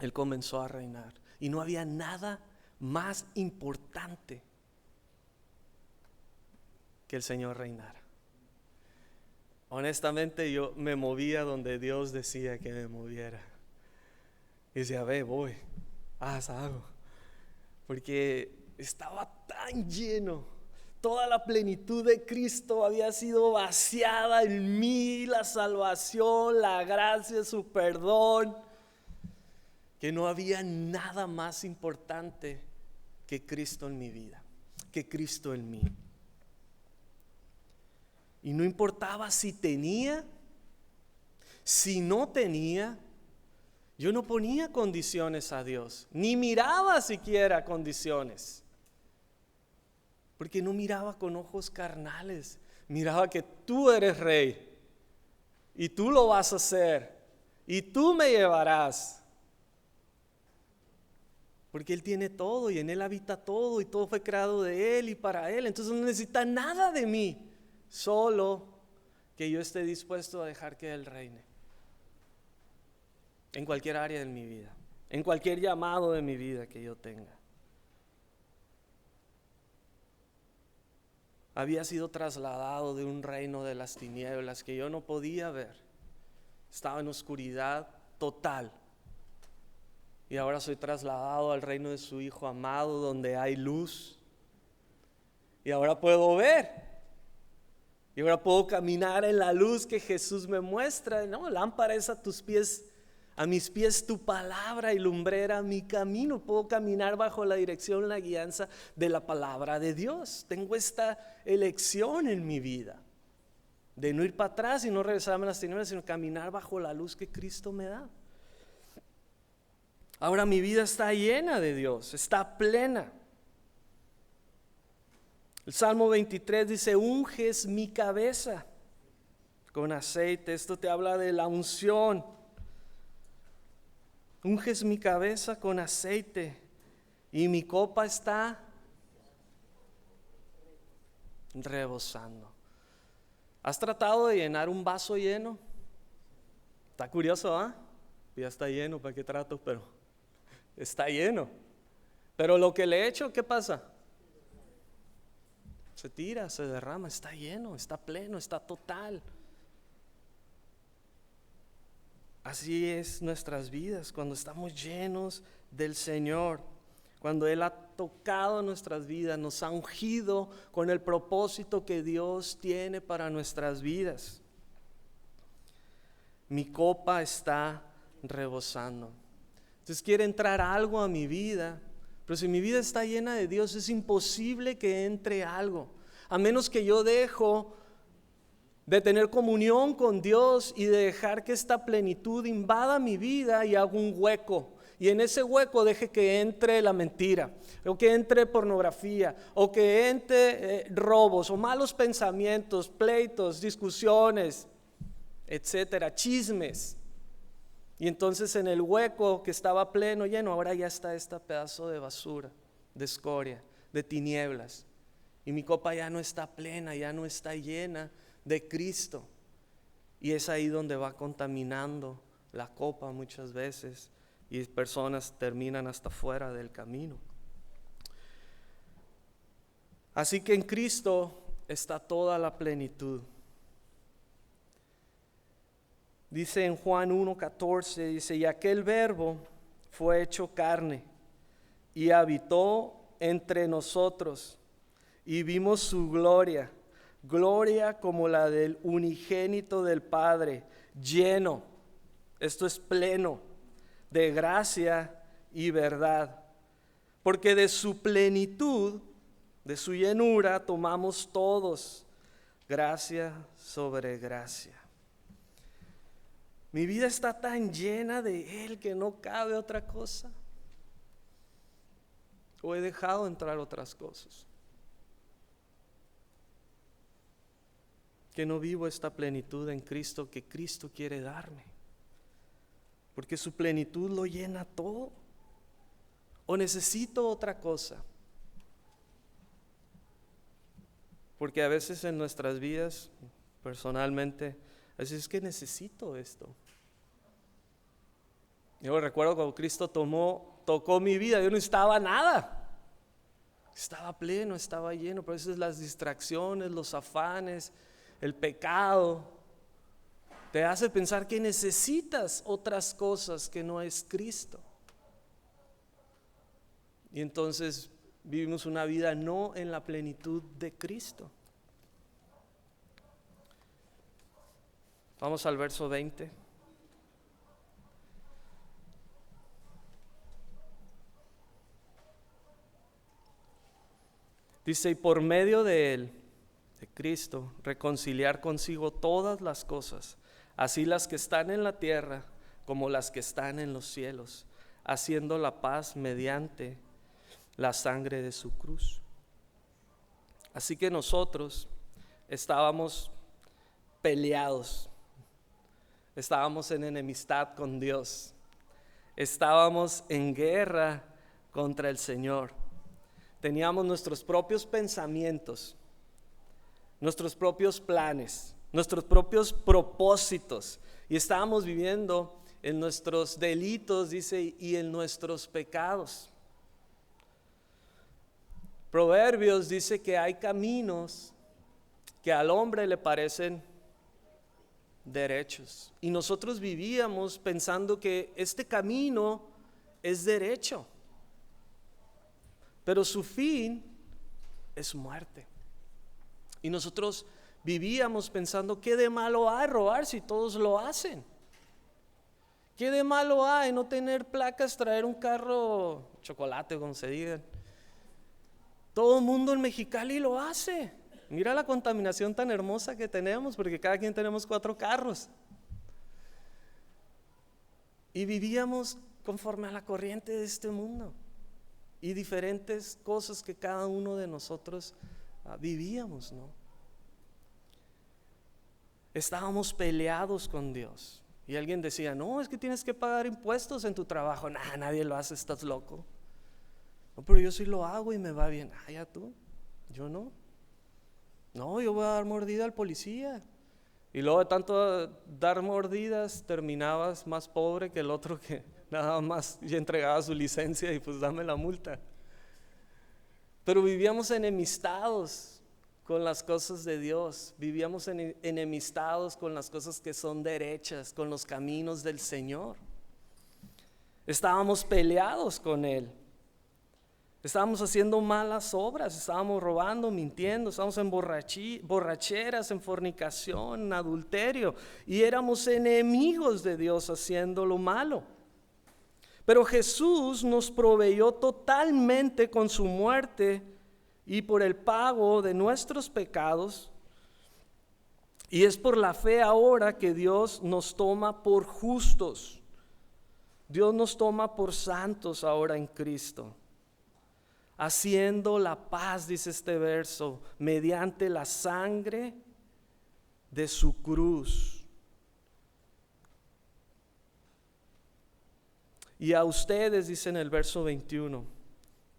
Él comenzó a reinar. Y no había nada más importante que el Señor reinara. Honestamente, yo me movía donde Dios decía que me moviera. Y decía: ve, voy, haz algo. Porque estaba tan lleno. Toda la plenitud de Cristo había sido vaciada en mí, la salvación, la gracia, su perdón, que no había nada más importante que Cristo en mi vida, que Cristo en mí. Y no importaba si tenía, si no tenía, yo no ponía condiciones a Dios, ni miraba siquiera condiciones. Porque no miraba con ojos carnales, miraba que tú eres rey y tú lo vas a hacer y tú me llevarás. Porque Él tiene todo y en Él habita todo y todo fue creado de Él y para Él. Entonces no necesita nada de mí, solo que yo esté dispuesto a dejar que Él reine. en cualquier área de mi vida, en cualquier llamado de mi vida que yo tenga. Había sido trasladado de un reino de las tinieblas que yo no podía ver. Estaba en oscuridad total. Y ahora soy trasladado al reino de su Hijo amado, donde hay luz. Y ahora puedo ver. Y ahora puedo caminar en la luz que Jesús me muestra. No, lámpara es a mis pies tu palabra y lumbrera mi camino. Puedo caminar bajo la dirección, la guianza de la palabra de Dios. Tengo esta elección en mi vida, de no ir para atrás y no regresarme a las tinieblas, sino caminar bajo la luz que Cristo me da. Ahora mi vida está llena de Dios, está plena. El Salmo 23 dice: unges mi cabeza con aceite. Esto te habla de la unción. Unges mi cabeza con aceite y mi copa está rebosando. ¿Has tratado de llenar un vaso lleno? Está curioso, ¿ah? Ya está lleno, ¿para qué trato? Pero está lleno. Pero lo que le he hecho, ¿qué pasa? Se tira, se derrama, está lleno, está pleno, está total. Así es nuestras vidas cuando estamos llenos del Señor, cuando Él ha tocado nuestras vidas, nos ha ungido con el propósito que Dios tiene para nuestras vidas. Mi copa está rebosando. Entonces quiere entrar algo a mi vida, pero si mi vida está llena de Dios es imposible que entre algo, a menos que yo dejo de tener comunión con Dios y de dejar que esta plenitud invada mi vida y hago un hueco. Y en ese hueco deje que entre la mentira, o que entre pornografía, o que entre robos, o malos pensamientos, pleitos, discusiones, etcétera, chismes. Y entonces en el hueco que estaba pleno, lleno, ahora ya está este pedazo de basura, de escoria, de tinieblas. Y mi copa ya no está plena, ya no está llena de Cristo. Y es ahí donde va contaminando la copa muchas veces. Y personas terminan hasta fuera del camino. Así que en Cristo está toda la plenitud. Dice en Juan 1:14, dice: y aquel verbo fue hecho carne y habitó entre nosotros y vimos su gloria, gloria como la del unigénito del Padre, lleno, esto es pleno, de gracia y verdad, porque de su plenitud, de su llenura tomamos todos, gracia sobre gracia. Mi vida está tan llena de Él que no cabe otra cosa. O he dejado entrar otras cosas. Que no vivo esta plenitud en Cristo que Cristo quiere darme. Porque su plenitud lo llena todo. O necesito otra cosa. Porque a veces en nuestras vidas, personalmente, a veces es que necesito esto. Yo recuerdo cuando Cristo tocó mi vida, yo no necesitaba nada. Estaba pleno, estaba lleno, pero a veces las distracciones, los afanes, el pecado, te hace pensar que necesitas otras cosas que no es Cristo. Y entonces vivimos una vida no en la plenitud de Cristo. Vamos al verso 20. Dice: y por medio de Él, de Cristo, reconciliar consigo todas las cosas, así las que están en la tierra como las que están en los cielos, haciendo la paz mediante la sangre de su cruz. Así que nosotros estábamos peleados, estábamos en enemistad con Dios, estábamos en guerra contra el Señor. Teníamos nuestros propios pensamientos, nuestros propios planes, nuestros propios propósitos, y estábamos viviendo en nuestros delitos, dice, y en nuestros pecados. Proverbios dice que hay caminos que al hombre le parecen derechos. Y nosotros vivíamos pensando que este camino es derecho, pero su fin es muerte. Y nosotros vivíamos pensando, ¿qué de malo hay robar si todos lo hacen? ¿Qué de malo hay no tener placas, traer un carro chocolate, como se diga? Todo el mundo en Mexicali lo hace. Mira la contaminación tan hermosa que tenemos, porque cada quien tenemos 4 carros. Y vivíamos conforme a la corriente de este mundo y diferentes cosas que cada uno de nosotros vivíamos, ¿no? Estábamos peleados con Dios. Y alguien decía, no, es que tienes que pagar impuestos en tu trabajo. Nah, nadie lo hace, estás loco. No, pero yo sí lo hago y me va bien. Ah, ya tú, yo no. No, yo voy a dar mordida al policía. Y luego de tanto dar mordidas, terminabas más pobre que el otro que nada más ya entregaba su licencia y pues dame la multa. Pero vivíamos enemistados con las cosas de Dios, vivíamos enemistados con las cosas que son derechas, con los caminos del Señor. Estábamos peleados con Él. Estábamos haciendo malas obras, estábamos robando, mintiendo, estábamos en borracheras, en fornicación, en adulterio, y éramos enemigos de Dios haciendo lo malo. Pero Jesús nos proveyó totalmente con su muerte y por el pago de nuestros pecados, y es por la fe ahora que Dios nos toma por justos. Dios nos toma por santos ahora en Cristo, haciendo la paz, dice este verso, mediante la sangre de su cruz. Y a ustedes, dice en el verso 21,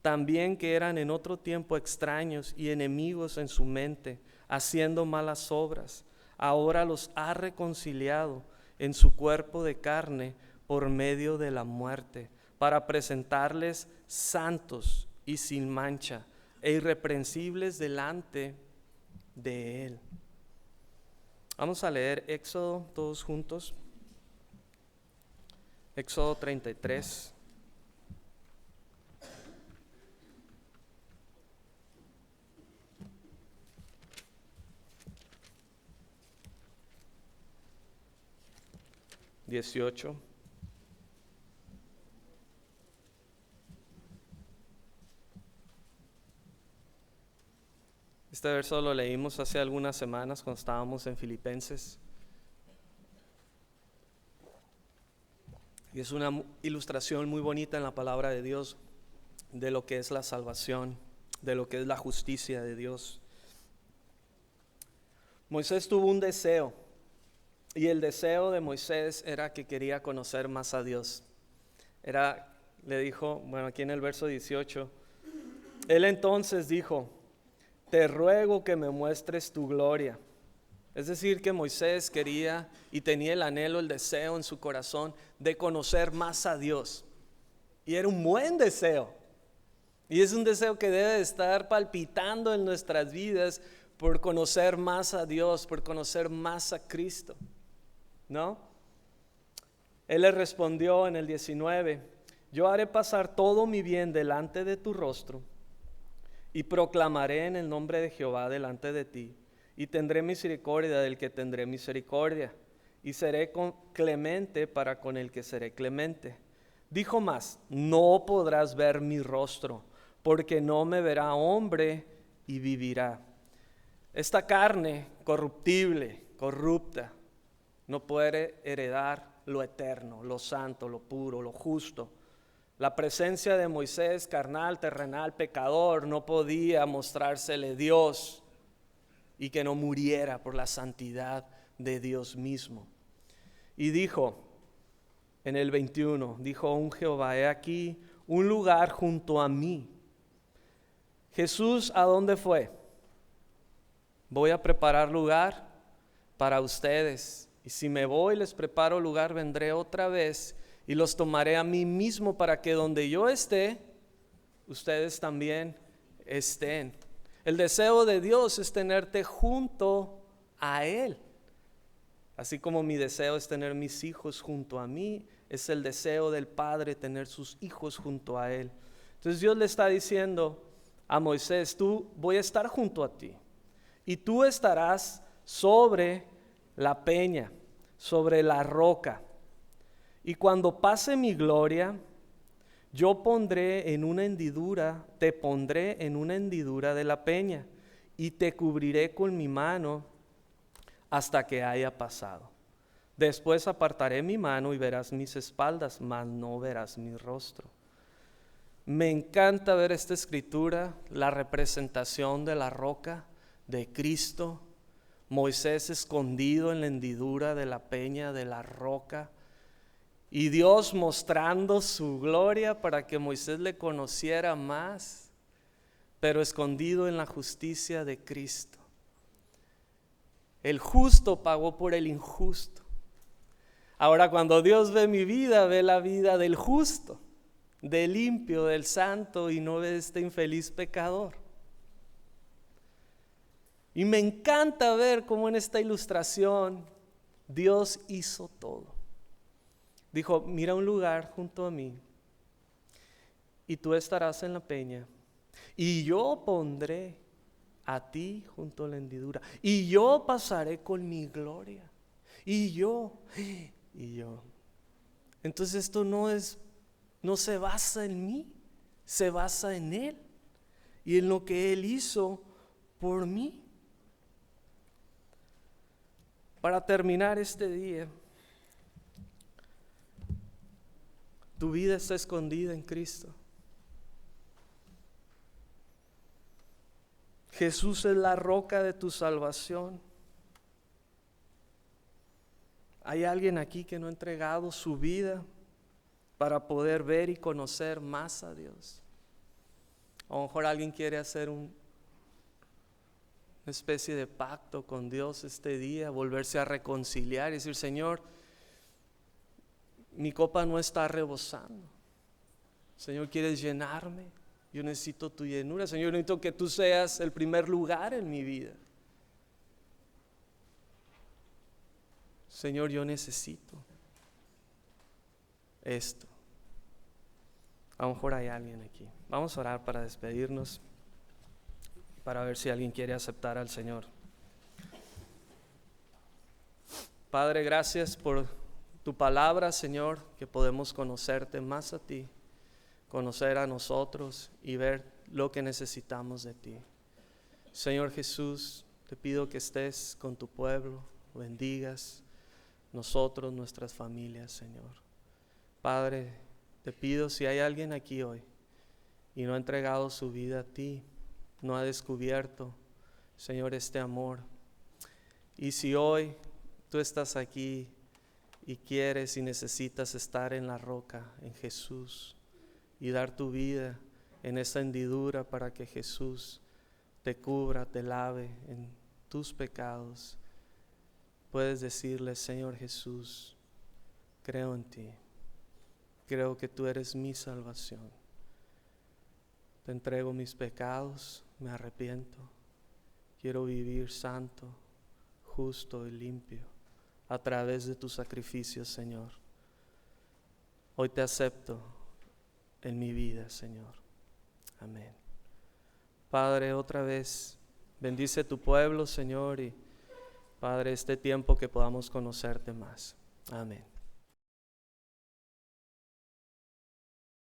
también que eran en otro tiempo extraños y enemigos en su mente, haciendo malas obras, ahora los ha reconciliado en su cuerpo de carne por medio de la muerte, para presentarles santos y sin mancha e irreprensibles delante de Él. Vamos a leer Éxodo todos juntos. Éxodo 33. (18) Este verso lo leímos hace algunas semanas cuando estábamos en Filipenses. Y es una ilustración muy bonita en la palabra de Dios de lo que es la salvación, de lo que es la justicia de Dios. Moisés tuvo un deseo, y el deseo de Moisés era que quería conocer más a Dios. Le dijo, bueno, aquí en el verso 18, él entonces dijo, te ruego que me muestres tu gloria. Es decir, que Moisés quería y tenía el anhelo, el deseo en su corazón de conocer más a Dios. Y era un buen deseo. Y es un deseo que debe estar palpitando en nuestras vidas por conocer más a Dios, por conocer más a Cristo, ¿no? Él le respondió en el 19, yo haré pasar todo mi bien delante de tu rostro y proclamaré en el nombre de Jehová delante de ti. Y tendré misericordia del que tendré misericordia, y seré clemente para con el que seré clemente. Dijo más, no podrás ver mi rostro, porque no me verá hombre y vivirá. Esta carne corruptible, corrupta, no puede heredar lo eterno, lo santo, lo puro, lo justo. La presencia de Moisés, carnal, terrenal, pecador, no podía mostrársele Dios y que no muriera por la santidad de Dios mismo. Y dijo en el 21, dijo un Jehová, he aquí un lugar junto a mí. Jesús, ¿a dónde fue? Voy a preparar lugar para ustedes. Y si me voy, les preparo lugar, vendré otra vez y los tomaré a mí mismo para que donde yo esté, ustedes también estén. El deseo de Dios es tenerte junto a Él. Así como mi deseo es tener mis hijos junto a mí, es el deseo del Padre tener sus hijos junto a Él. Entonces Dios le está diciendo a Moisés, tú voy a estar junto a ti y tú estarás sobre la peña, sobre la roca. Y cuando pase mi gloria, yo pondré en una hendidura, te pondré en una hendidura de la peña y te cubriré con mi mano hasta que haya pasado. Después apartaré mi mano y verás mis espaldas, mas no verás mi rostro. Me encanta ver esta escritura, la representación de la roca, de Cristo, Moisés escondido en la hendidura de la peña, de la roca, y Dios mostrando su gloria para que Moisés le conociera más, pero escondido en la justicia de Cristo. El justo pagó por el injusto. Ahora cuando Dios ve mi vida, ve la vida del justo, del limpio, del santo, y no ve este infeliz pecador. Y me encanta ver cómo en esta ilustración Dios hizo todo. Dijo, mira un lugar junto a mí y tú estarás en la peña y yo pondré a ti junto a la hendidura y yo pasaré con mi gloria y yo. Entonces esto no se basa en mí, se basa en Él y en lo que Él hizo por mí. Para terminar este día, tu vida está escondida en Cristo. Jesús es la roca de tu salvación. ¿Hay alguien aquí que no ha entregado su vida para poder ver y conocer más a Dios? A lo mejor alguien quiere hacer una especie de pacto con Dios este día, volverse a reconciliar y decir, Señor, mi copa no está rebosando. Señor, ¿quieres llenarme? Yo necesito tu llenura. Señor, necesito que tú seas el primer lugar en mi vida. Señor, yo necesito esto. A lo mejor hay alguien aquí. Vamos a orar para despedirnos, para ver si alguien quiere aceptar al Señor. Padre, gracias por tu palabra, Señor, que podemos conocerte más a ti, conocer a nosotros y ver lo que necesitamos de ti. Señor Jesús, te pido que estés con tu pueblo, bendigas nosotros, nuestras familias, Señor. Padre, te pido si hay alguien aquí hoy y no ha entregado su vida a ti, no ha descubierto, Señor, este amor. Y si hoy tú estás aquí y quieres y necesitas estar en la roca, en Jesús, y dar tu vida en esa hendidura para que Jesús te cubra, te lave en tus pecados, puedes decirle, Señor Jesús, creo en ti, creo que tú eres mi salvación, te entrego mis pecados, me arrepiento, quiero vivir santo, justo y limpio a través de tu sacrificio, Señor. Hoy te acepto en mi vida, Señor. Amén. Padre, otra vez bendice tu pueblo, Señor, y Padre, este tiempo que podamos conocerte más. Amén.